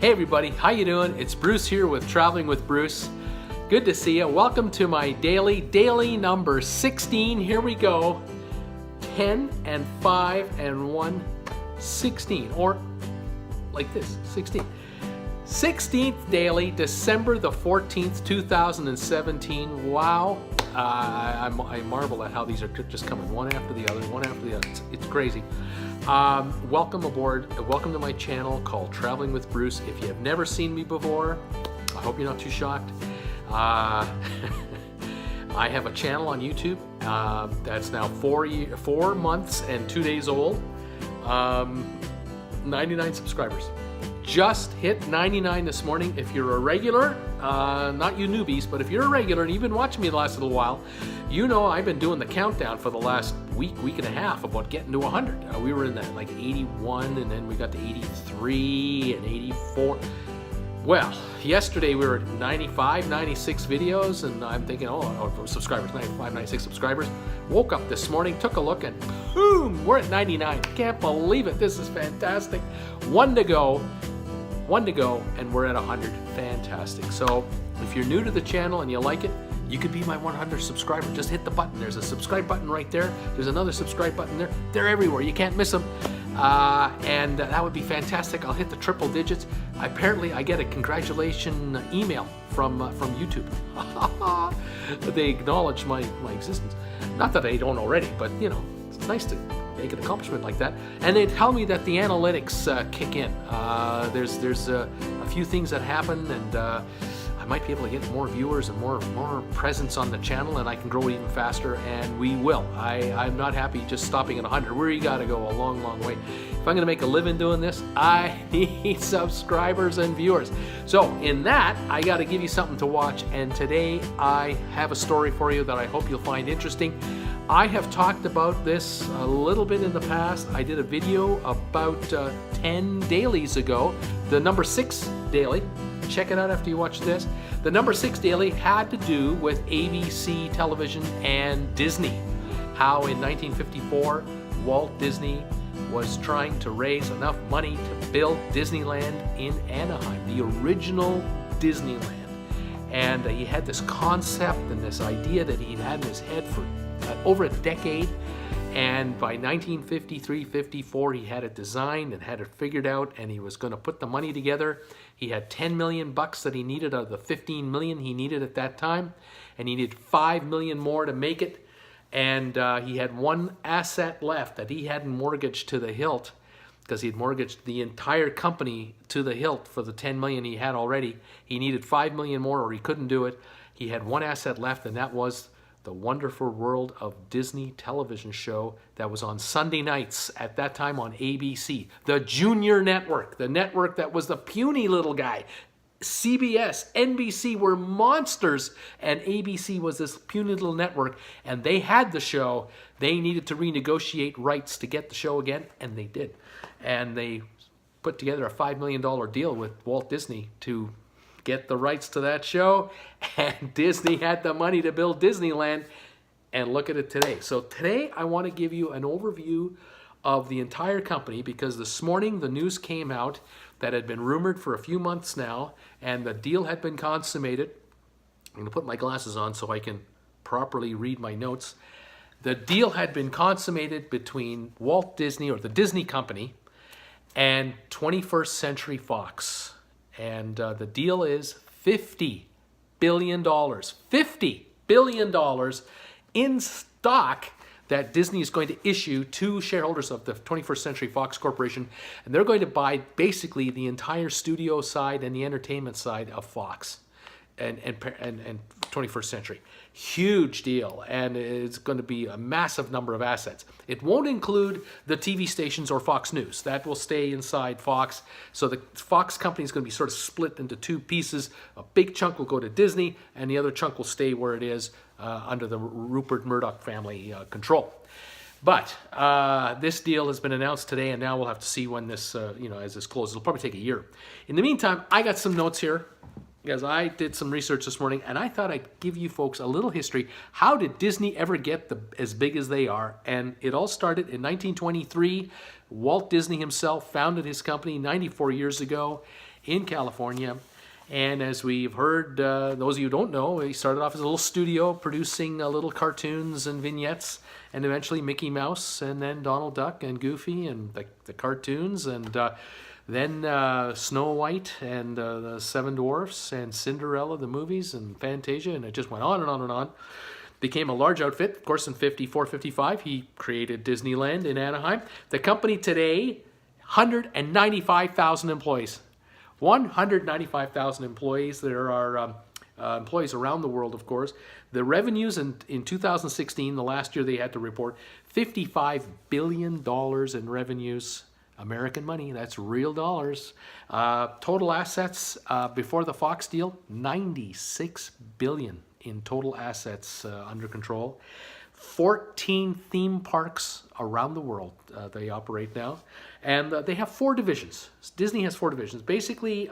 Hey everybody, how you doing? It's Bruce here with Traveling with Bruce. Good to see you. Welcome to my daily number 16. Here we go. 10 and 5 and 1, 16. Or like this, 16. 16th daily, December the 14th, 2017. Wow. I marvel at how these are just coming one after the other, one after the other. It's crazy. Welcome aboard. Welcome to my channel called Traveling with Bruce. If you have never seen me before, I hope you're not too shocked. I have a channel on YouTube that's now 4 months and 2 days old. 99 subscribers. Just hit 99 this morning. If you're a regular, not you newbies, but if you're a regular and you've been watching me the last little while, you know I've been doing the countdown for the last week and a half about getting to 100. We were in that like 81, and then we got to 83 and 84. Well, yesterday we were at 95, 96 videos, and I'm thinking, subscribers, 95, 96 subscribers. Woke up this morning, took a look, and boom, we're at 99. Can't believe it. This is fantastic. One to go, and we're at 100. Fantastic. So if you're new to the channel and you like it, you could be my 100th subscriber. Just hit the button. There's a subscribe button right there. There's another subscribe button there. They're everywhere. You can't miss them. And that would be fantastic. I'll hit the triple digits. Apparently, I get a congratulation email from YouTube. They acknowledge my existence. Not that I don't already, but you know, it's nice to make an accomplishment like that. And they tell me that the analytics kick in. There's a few things that happen, and I might be able to get more viewers and more presence on the channel, and I can grow it even faster, and we will. I'm not happy just stopping at 100. We gotta go a long way. If I'm gonna make a living doing this, I need subscribers and viewers. So in that, I gotta give you something to watch, and today I have a story for you that I hope you'll find interesting. I have talked about this a little bit in the past. I did a video about 10 dailies ago, the number 6 daily. Check it out after you watch this. The number 6 daily had to do with ABC television and Disney. How in 1954, Walt Disney was trying to raise enough money to build Disneyland in Anaheim, the original Disneyland. And he had this concept and this idea that he'd had in his head for over a decade. And by 1953-54, he had it designed and had it figured out, and he was going to put the money together. He had 10 million bucks that he needed out of the 15 million he needed at that time, and he needed 5 million more to make it. And he had one asset left that he hadn't mortgaged to the hilt, because he had mortgaged the entire company to the hilt for the 10 million he had already. He needed 5 million more, or he couldn't do it. He had one asset left, and that was the Wonderful World of Disney television show that was on Sunday nights at that time on ABC, the Junior Network, the network that was the puny little guy. CBS, NBC were monsters, and ABC was this puny little network, and they had the show. They needed to renegotiate rights to get the show again, and they did. And they put together a $5 million deal with Walt Disney to get the rights to that show, and Disney had the money to build Disneyland, and look at it today. So today I want to give you an overview of the entire company, because this morning the news came out that had been rumored for a few months now, and the deal had been consummated. I'm going to put my glasses on so I can properly read my notes. The deal had been consummated between Walt Disney, or the Disney Company, and 21st Century Fox. And the deal is $50 billion. $50 billion in stock that Disney is going to issue to shareholders of the 21st Century Fox Corporation. And they're going to buy basically the entire studio side and the entertainment side of Fox and 21st Century. Huge deal, and it's going to be a massive number of assets. It won't include the TV stations or Fox News. That will stay inside Fox. So the Fox company is going to be sort of split into two pieces. A big chunk will go to Disney, and the other chunk will stay where it is under the Rupert Murdoch family control. But this deal has been announced today, and now we'll have to see when this, as this closes. It'll probably take a year. In the meantime, I got some notes here because I did some research this morning and I thought I'd give you folks a little history. How did Disney ever get as big as they are? And it all started in 1923. Walt Disney himself founded his company 94 years ago in California. And as we've heard, those of you who don't know, he started off as a little studio producing little cartoons and vignettes, and eventually Mickey Mouse, and then Donald Duck and Goofy and the cartoons, and then Snow White and the Seven Dwarfs and Cinderella, the movies, and Fantasia, and it just went on and on and on. Became a large outfit. Of course, in 54, 55, he created Disneyland in Anaheim. The company today, 195,000 employees. 195,000 employees. There are employees around the world, of course. The revenues in 2016, the last year they had to report, $55 billion in revenues. American money, that's real dollars. Total assets before the Fox deal, $96 billion in total assets under control. 14 theme parks around the world they operate now. And they have 4 divisions. Disney has 4 divisions. Basically,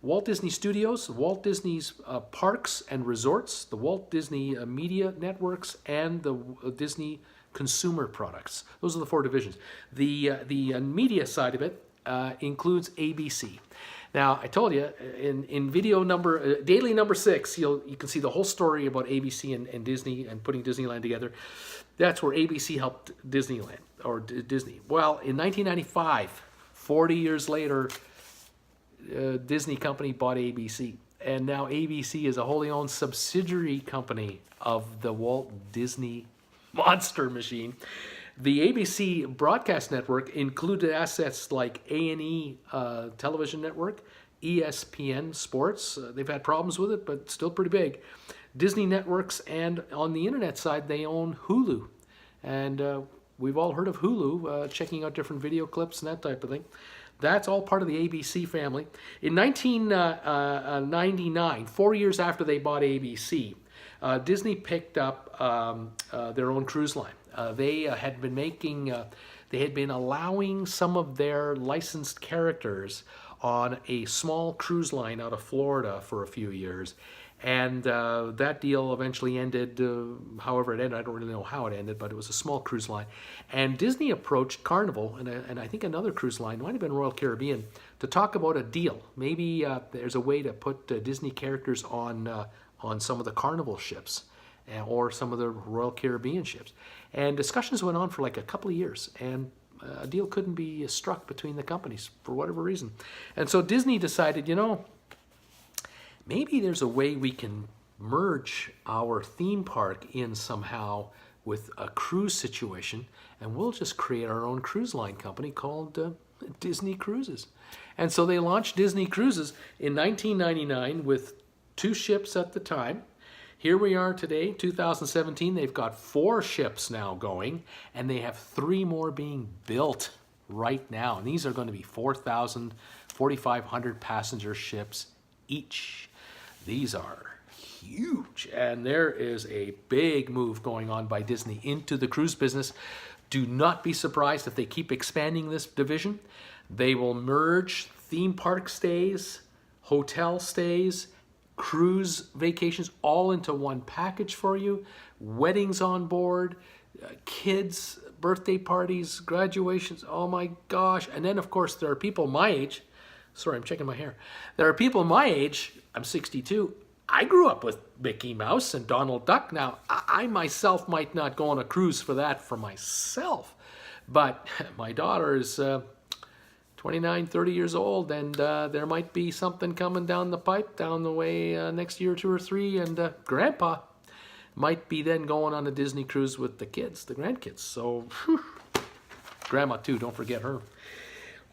Walt Disney Studios, Walt Disney's Parks and Resorts, the Walt Disney Media Networks, and the Disney Consumer Products. Those are the 4 divisions. The media side of it includes ABC. Now, I told you, in video daily number 6, you can see the whole story about ABC and Disney and putting Disneyland together. That's where ABC helped Disneyland, or Disney. Well, in 1995, 40 years later, Disney company bought ABC. And now ABC is a wholly owned subsidiary company of the Walt Disney monster machine. The ABC broadcast network included assets like A&E television network, ESPN Sports. They've had problems with it, but still pretty big. Disney Networks, and on the internet side, they own Hulu. And we've all heard of Hulu, checking out different video clips and that type of thing. That's all part of the ABC family. In 1999, 4 years after they bought ABC, Disney picked up their own cruise line. They had been allowing some of their licensed characters on a small cruise line out of Florida for a few years. And that deal eventually ended, however it ended. I don't really know how it ended, but it was a small cruise line. And Disney approached Carnival, and I think another cruise line, might have been Royal Caribbean, to talk about a deal. Maybe there's a way to put Disney characters on some of the Carnival ships or some of the Royal Caribbean ships. And discussions went on for like a couple of years, and a deal couldn't be struck between the companies for whatever reason. And so Disney decided, maybe there's a way we can merge our theme park in somehow with a cruise situation, and we'll just create our own cruise line company called Disney Cruises. And so they launched Disney Cruises in 1999 with 2 ships at the time. Here we are today, 2017. They've got 4 ships now going, and they have 3 more being built right now. And these are going to be 4,000, 4,500 passenger ships each. These are huge, and there is a big move going on by Disney into the cruise business. Do not be surprised if they keep expanding this division. They will merge theme park stays, hotel stays, cruise vacations all into one package for you. Weddings on board, kids, birthday parties, graduations, oh my gosh. And then of course there are people my age, sorry, I'm checking my hair. There are people my age, I'm 62, I grew up with Mickey Mouse and Donald Duck. Now, I myself might not go on a cruise for that for myself, but my daughter is 29, 30 years old, and there might be something coming down the pipe down the way next year, 2 or 3, and Grandpa might be then going on a Disney cruise with the kids, the grandkids. So, Grandma too, don't forget her.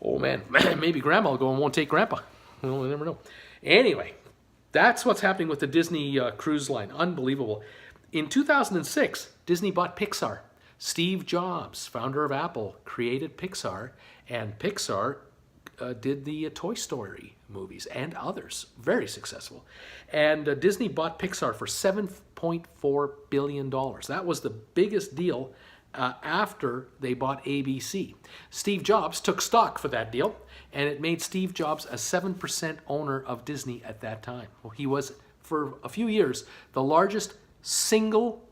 Oh man, maybe Grandma will go and won't take Grandpa. Well, we never know. Anyway, that's what's happening with the Disney cruise line. Unbelievable. In 2006, Disney bought Pixar. Steve Jobs, founder of Apple, created Pixar, and Pixar did the Toy Story movies and others. Very successful. And Disney bought Pixar for $7.4 billion. That was the biggest deal after they bought ABC. Steve Jobs took stock for that deal, and it made Steve Jobs a 7% owner of Disney at that time. Well, he was, for a few years, the largest single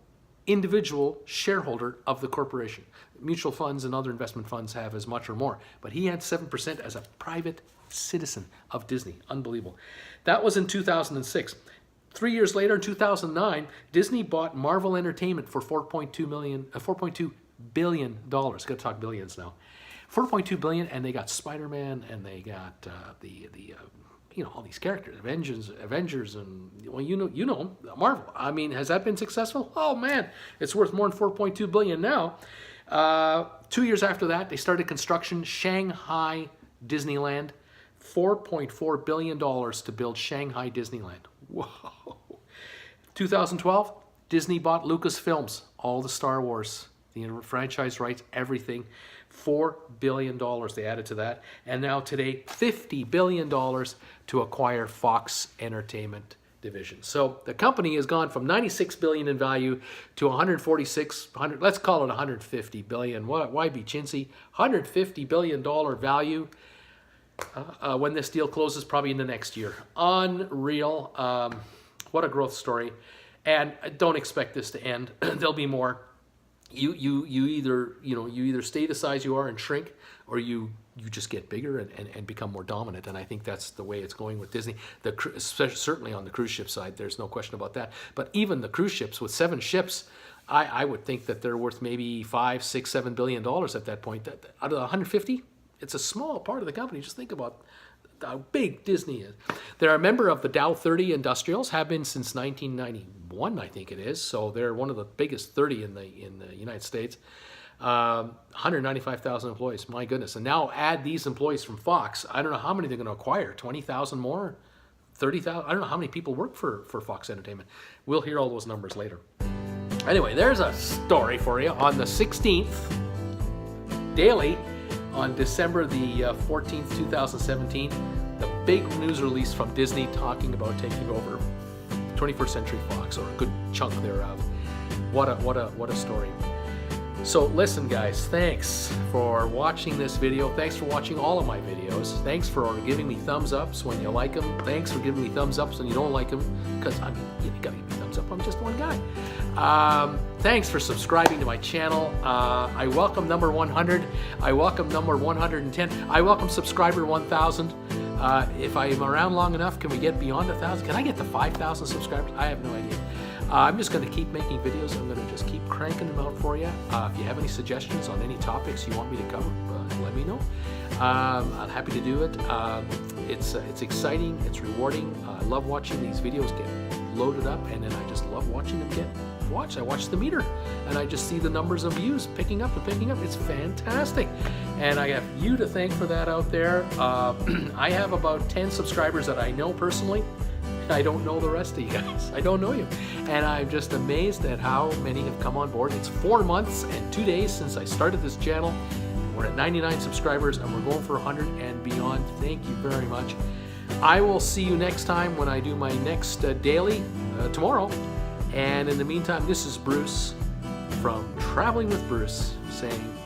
individual shareholder of the corporation. Mutual funds and other investment funds have as much or more, but he had 7% as a private citizen of Disney. Unbelievable. That was in 2006. 3 years later, in 2009, Disney bought Marvel Entertainment for $4.2 billion. Got to talk billions now. $4.2 billion, and they got Spider-Man, and they got all these characters, Avengers, and well, you know, Marvel. I mean, has that been successful? Oh man, it's worth more than $4.2 billion now. 2 years after that, they started construction Shanghai Disneyland, $4.4 billion to build Shanghai Disneyland. Whoa. 2012, Disney bought Lucasfilms, all the Star Wars, the franchise rights, everything. $4 billion they added to that. And now today, $50 billion to acquire Fox Entertainment division. So the company has gone from $96 billion in value to let's call it $150 billion. Why be chintzy? $150 billion value when this deal closes, probably in the next year. Unreal. What a growth story. And don't expect this to end. There'll be more. You either stay the size you are and shrink, or you just get bigger and become more dominant. And I think that's the way it's going with Disney. Certainly on the cruise ship side, there's no question about that. But even the cruise ships, with 7 ships, I would think that they're worth maybe $5, $6, $7 billion at that point. Out of the 150, it's a small part of the company. Just think about how big Disney is. They're a member of the Dow 30 Industrials, have been since 1991, I think it is. So they're one of the biggest 30 in the United States. 195,000 employees, my goodness. And now add these employees from Fox. I don't know how many they're going to acquire, 20,000 more, 30,000. I don't know how many people work for Fox Entertainment. We'll hear all those numbers later. Anyway, there's a story for you. On the 16th, daily, on December the 14th, 2017, the big news release from Disney talking about taking over 21st Century Fox, or a good chunk thereof. What a story. So listen, guys, thanks for watching this video. Thanks for watching all of my videos. Thanks for giving me thumbs ups when you like them. Thanks for giving me thumbs ups when you don't like them, because I mean, you gotta give me thumbs up. I'm just one guy. Thanks for subscribing to my channel. I welcome number 100. I welcome number 110. I welcome subscriber 1,000. If I'm around long enough, can we get beyond 1,000? Can I get to 5,000 subscribers? I have no idea. I'm just going to keep making videos. I'm going to just keep cranking them out for you. If you have any suggestions on any topics you want me to cover, let me know. I'm happy to do it. It's exciting. It's rewarding. I love watching these videos get loaded up, and then I just love watching them get watched. I watch the meter, and I just see the numbers of views picking up and picking up. It's fantastic, and I have you to thank for that out there. I have about 10 subscribers that I know personally. I don't know the rest of you guys. I don't know you. And I'm just amazed at how many have come on board. It's 4 months and 2 days since I started this channel. We're at 99 subscribers, and we're going for 100 and beyond. Thank you very much. I will see you next time when I do my next daily tomorrow. And in the meantime, this is Bruce from Traveling with Bruce saying